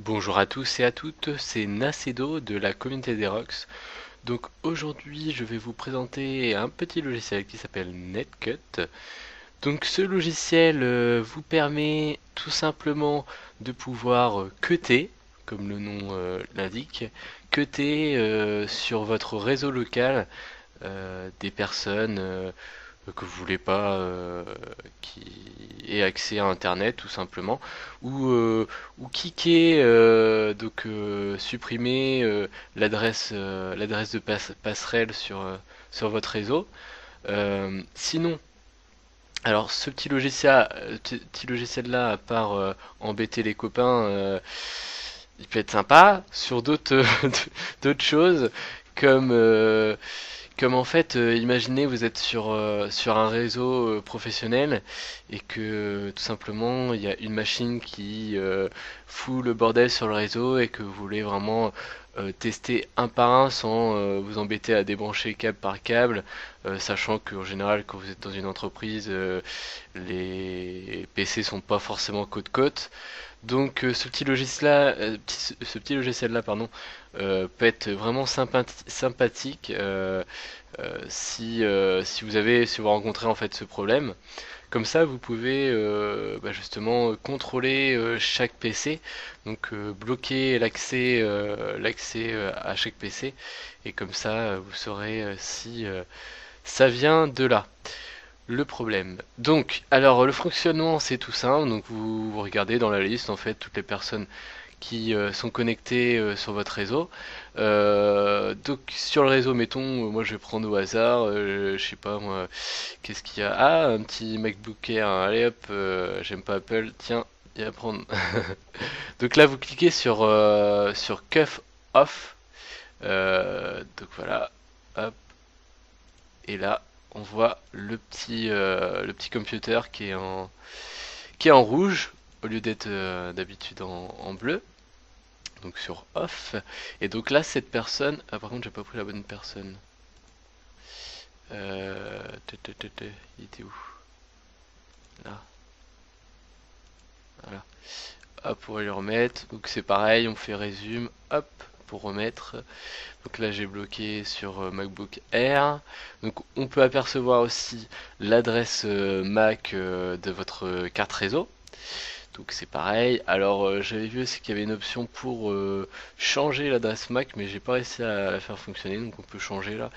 Bonjour à tous et à toutes, c'est Nacedo de la communauté des Rocks. Donc aujourd'hui je vais vous présenter un petit logiciel qui s'appelle Netcut. Donc ce logiciel vous permet tout simplement de pouvoir cutter, comme le nom l'indique, cutter sur votre réseau local des personnes que vous voulez pas qui aient accès à Internet tout simplement, ou kicker, supprimer l'adresse de passerelle sur votre réseau. Sinon, alors ce petit logiciel là, à part embêter les copains, il peut être sympa sur d'autres d'autres choses comme comme en fait, imaginez vous êtes sur un réseau professionnel et que tout simplement il y a une machine qui fout le bordel sur le réseau et que vous voulez vraiment tester un par un sans vous embêter à débrancher câble par câble, sachant qu'en général quand vous êtes dans une entreprise, les PC sont pas forcément côte-côte. Donc ce petit logiciel là pardon, peut être vraiment sympathique si vous rencontrez en fait ce problème. Comme ça, vous pouvez justement contrôler chaque PC, donc bloquer l'accès à chaque PC, et comme ça, vous saurez si ça vient de là. Le problème. Donc, alors le fonctionnement c'est tout simple. Donc vous regardez dans la liste en fait toutes les personnes qui sont connectés sur votre réseau. Donc sur le réseau, mettons, moi je vais prendre au hasard, je sais pas moi, qu'est-ce qu'il y a? Ah, un petit MacBook Air, allez hop, j'aime pas Apple, tiens, il va prendre. Donc là vous cliquez sur Cuff Off, donc voilà, hop, et là on voit le petit computer qui est en rouge au lieu d'être d'habitude en bleu, donc sur off. Et donc là, cette personne. Ah, par contre, j'ai pas pris la bonne personne. Il était où? Là, voilà. Hop, pour le remettre. Donc c'est pareil, on fait résume. Hop, pour remettre. Donc là, j'ai bloqué sur MacBook Air. Donc on peut apercevoir aussi l'adresse MAC de votre carte réseau. Donc c'est pareil. Alors j'avais vu aussi qu'il y avait une option pour changer l'adresse MAC, mais j'ai pas réussi à la faire fonctionner, donc on peut changer là.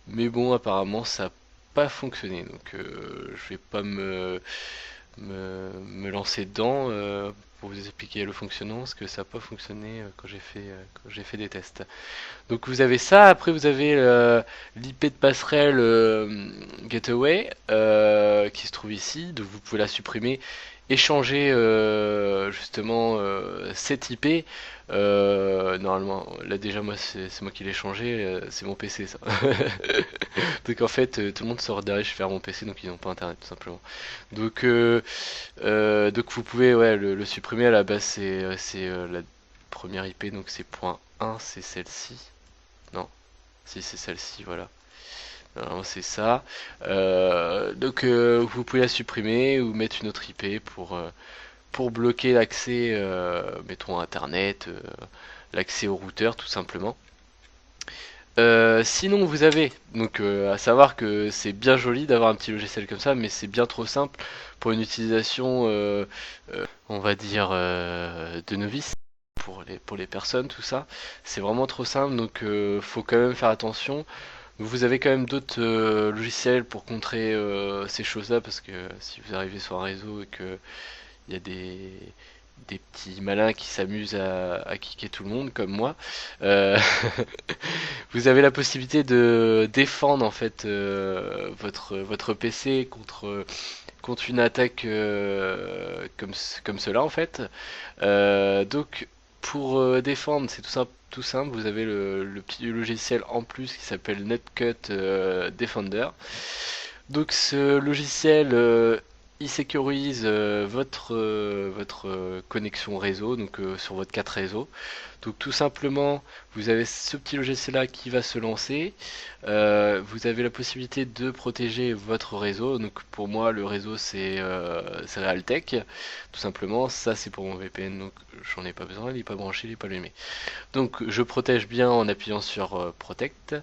Mais bon, apparemment ça n'a pas fonctionné, donc je vais pas me lancer dedans pour vous expliquer le fonctionnement, parce que ça n'a pas fonctionné quand j'ai fait des tests. Donc vous avez ça, après vous avez l'IP de passerelle Gateway qui se trouve ici, donc vous pouvez la supprimer et changer justement cette IP. Normalement, là déjà moi c'est moi qui l'ai changé, c'est mon PC ça. Donc en fait tout le monde sort derrière je vais faire mon PC donc ils n'ont pas internet tout simplement. Donc vous pouvez ouais, le supprimer à la base c'est la première IP donc c'est .1 c'est celle-ci. Non, si c'est celle-ci, voilà. Normalement c'est ça. Donc vous pouvez la supprimer ou mettre une autre IP pour bloquer l'accès, mettons à Internet, l'accès au routeur tout simplement. Sinon vous avez, donc à savoir que c'est bien joli d'avoir un petit logiciel comme ça, mais c'est bien trop simple pour une utilisation, on va dire, de novice pour les personnes, tout ça. C'est vraiment trop simple, donc faut quand même faire attention. Vous avez quand même d'autres logiciels pour contrer ces choses-là, parce que si vous arrivez sur un réseau et que il y a des petits malins qui s'amusent à kicker tout le monde, comme moi, euh, vous avez la possibilité de défendre en fait votre PC contre une attaque comme cela en fait. Donc pour défendre, c'est tout simple, vous avez le petit logiciel en plus qui s'appelle Netcut Defender. Donc ce logiciel, il sécurise votre connexion réseau, donc sur votre carte réseau. Donc tout simplement, vous avez ce petit logiciel là qui va se lancer. Vous avez la possibilité de protéger votre réseau. Donc pour moi, le réseau c'est Realtek. Tout simplement, ça c'est pour mon VPN, donc j'en ai pas besoin, il n'est pas branché, il n'est pas allumé. Donc je protège bien en appuyant sur Protect.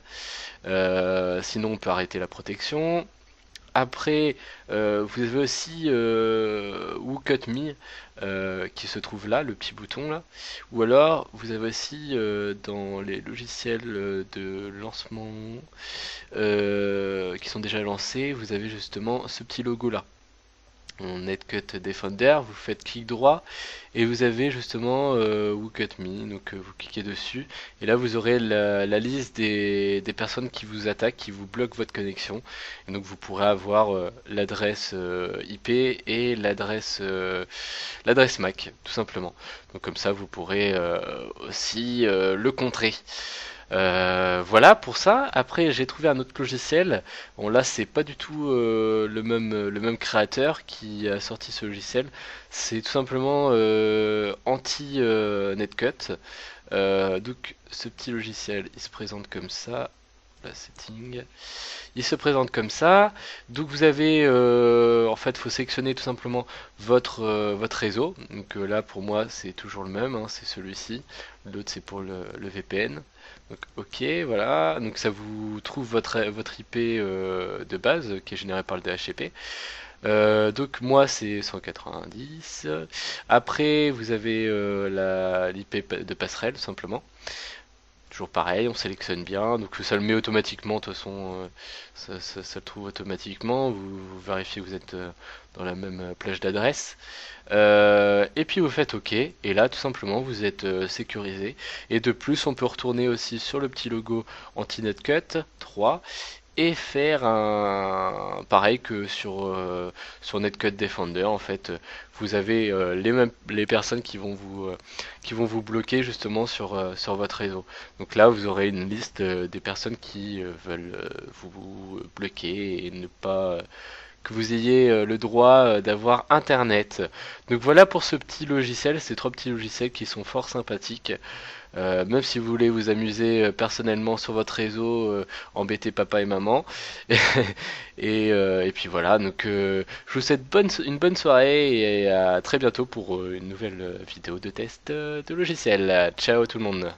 Sinon on peut arrêter la protection. Après, vous avez aussi Who Cut Me qui se trouve là, le petit bouton là. Ou alors, vous avez aussi dans les logiciels de lancement qui sont déjà lancés, vous avez justement ce petit logo là. En Netcut Defender, vous faites clic droit et vous avez justement Who Cut Me, donc vous cliquez dessus et là vous aurez la liste des personnes qui vous attaquent, qui vous bloquent votre connexion, et donc vous pourrez avoir l'adresse IP et l'adresse MAC tout simplement. Donc comme ça vous pourrez aussi le contrer. Voilà pour ça. Après, j'ai trouvé un autre logiciel. Bon, là, c'est pas du tout le même créateur qui a sorti ce logiciel. C'est tout simplement anti-netcut. Donc, ce petit logiciel, il se présente comme ça. La setting. Il se présente comme ça. Donc vous avez, en fait, faut sélectionner tout simplement votre réseau. Donc là, pour moi, c'est toujours le même, hein, c'est celui-ci. L'autre, c'est pour le VPN. Donc ok, voilà. Donc ça vous trouve votre IP de base qui est généré par le DHCP. Donc moi c'est 190. Après vous avez l'IP de passerelle tout simplement. Toujours pareil, on sélectionne bien, donc ça le met automatiquement, de toute façon ça le trouve automatiquement, vous vérifiez que vous êtes dans la même plage d'adresse, et puis vous faites OK, et là tout simplement vous êtes sécurisé, et de plus on peut retourner aussi sur le petit logo anti-netcut 3, et faire un pareil que sur Netcut Defender. En fait vous avez les personnes qui vont vous bloquer justement sur votre réseau. Donc là vous aurez une liste des personnes qui veulent vous bloquer et ne pas que vous ayez le droit d'avoir internet. Donc voilà pour ce petit logiciel, ces trois petits logiciels qui sont fort sympathiques. Même si vous voulez vous amuser personnellement sur votre réseau, embêter papa et maman. Et puis voilà, donc je vous souhaite une bonne soirée et à très bientôt pour une nouvelle vidéo de test de logiciel. Ciao tout le monde.